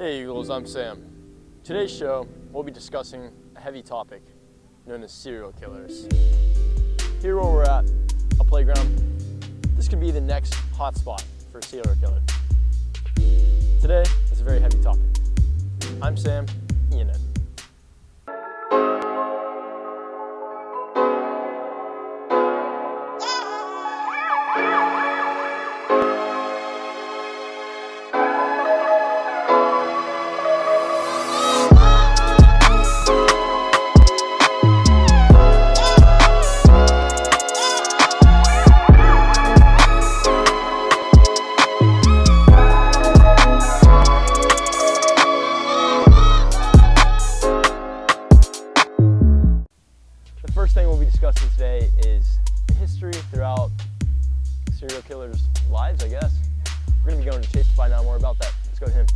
Hey Eagles, I'm Sam. Today's show, we'll be discussing a heavy topic known as serial killers. Here where we're at, a playground, this could be the next hotspot for a serial killer. Today is a very heavy topic. I'm Sam, Ian Ed. The first thing we'll be discussing today is the history throughout serial killers' lives, I guess. We're going to be going to Chase to find out more about that. Let's go to him.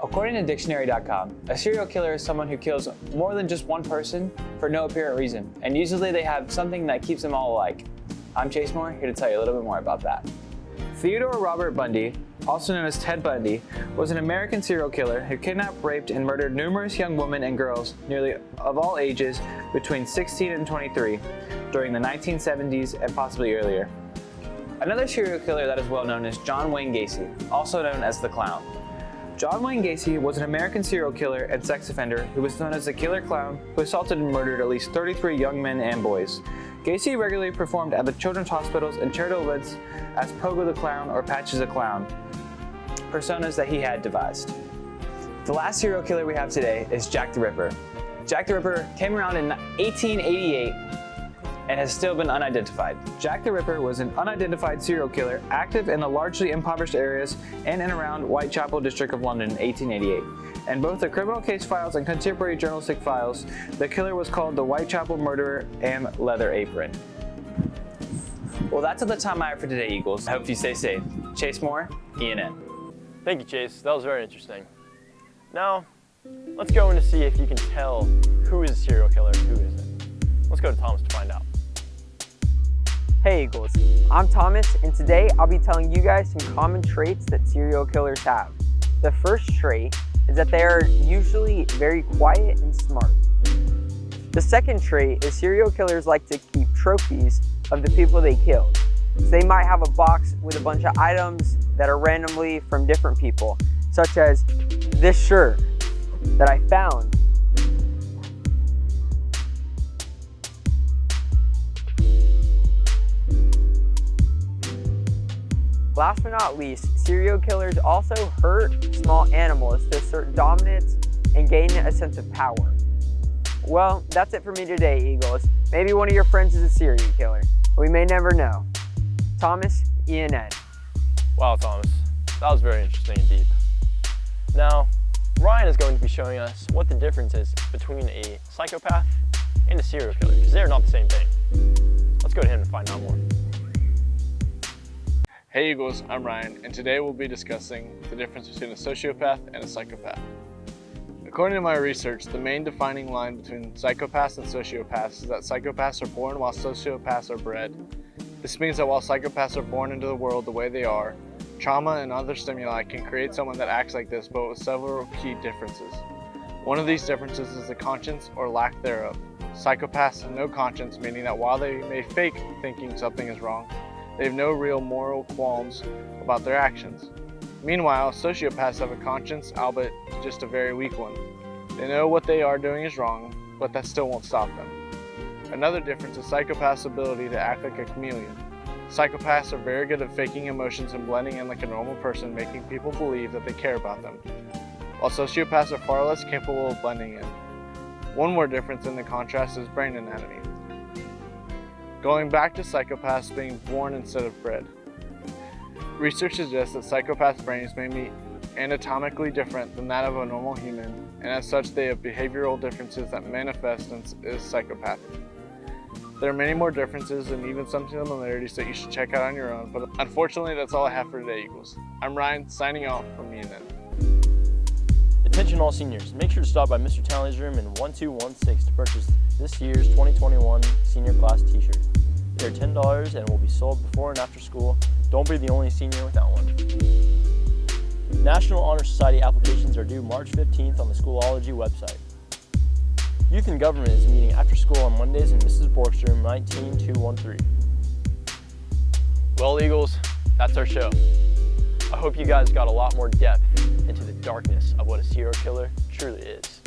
According to dictionary.com, a serial killer is someone who kills more than just one person for no apparent reason, and usually they have something that keeps them all alike. I'm Chase Moore, here to tell you a little bit more about that. Theodore Robert Bundy, also known as Ted Bundy, was an American serial killer who kidnapped, raped, and murdered numerous young women and girls, nearly of all ages, between 16 and 23, during the 1970s and possibly earlier. Another serial killer that is well known is John Wayne Gacy, also known as the Clown. John Wayne Gacy was an American serial killer and sex offender who was known as the Killer Clown, who assaulted and murdered at least 33 young men and boys. Gacy regularly performed at the children's hospitals and charitable events as Pogo the Clown or Patches the Clown, personas that he had devised. The last serial killer we have today is Jack the Ripper. Jack the Ripper came around in 1888 and has still been unidentified. Jack the Ripper was an unidentified serial killer active in the largely impoverished areas in and around Whitechapel district of London in 1888. In both the criminal case files and contemporary journalistic files, the killer was called the Whitechapel Murderer and Leather Apron. Well, that's all the time I have for today, Eagles. I hope you stay safe. Chase Moore, ENN. Thank you, Chase. That was very interesting. Now, let's go in to see if you can tell who is a serial killer and who isn't. Let's go to Thomas to find out. Hey Eagles, I'm Thomas, and today I'll be telling you guys some common traits that serial killers have. The first trait is that they are usually very quiet and smart. The second trait is serial killers like to keep trophies of the people they killed. So they might have a box with a bunch of items that are randomly from different people, such as this shirt that I found. Last but not least, serial killers also hurt small animals to assert dominance and gain a sense of power. Well, that's it for me today, Eagles. Maybe one of your friends is a serial killer. We may never know. Thomas, ENN. Wow, Thomas. That was very interesting and deep. Now, Ryan is going to be showing us what the difference is between a psychopath and a serial killer, because they're not the same thing. Let's go to him to find out more. Hey Eagles, I'm Ryan, and today we'll be discussing the difference between a sociopath and a psychopath. According to my research, the main defining line between psychopaths and sociopaths is that psychopaths are born while sociopaths are bred. This means that while psychopaths are born into the world the way they are, trauma and other stimuli can create someone that acts like this, but with several key differences. One of these differences is the conscience or lack thereof. Psychopaths have no conscience, meaning that while they may fake thinking something is wrong, they have no real moral qualms about their actions. Meanwhile, sociopaths have a conscience, albeit just a very weak one. They know what they are doing is wrong, but that still won't stop them. Another difference is psychopaths' ability to act like a chameleon. Psychopaths are very good at faking emotions and blending in like a normal person, making people believe that they care about them, while sociopaths are far less capable of blending in. One more difference in the contrast is brain anatomy. Going back to psychopaths being born instead of bred. Research suggests that psychopaths' brains may be anatomically different than that of a normal human, and as such they have behavioral differences that manifest as psychopathy. There are many more differences and even some similarities that you should check out on your own, but unfortunately that's all I have for today, Eagles. I'm Ryan, signing off from ENN. Attention all seniors, make sure to stop by Mr. Townley's room in 1216 to purchase this year's 2021 senior class t-shirt. They're $10 and will be sold before and after school. Don't be the only senior without one. National Honor Society applications are due March 15th on the Schoolology website. Youth in Government is meeting after school on Mondays in Mrs. Bork's room 19213. Well, Eagles, that's our show. I hope you guys got a lot more depth into the darkness of what a serial killer truly is.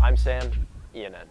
I'm Sam, ENN.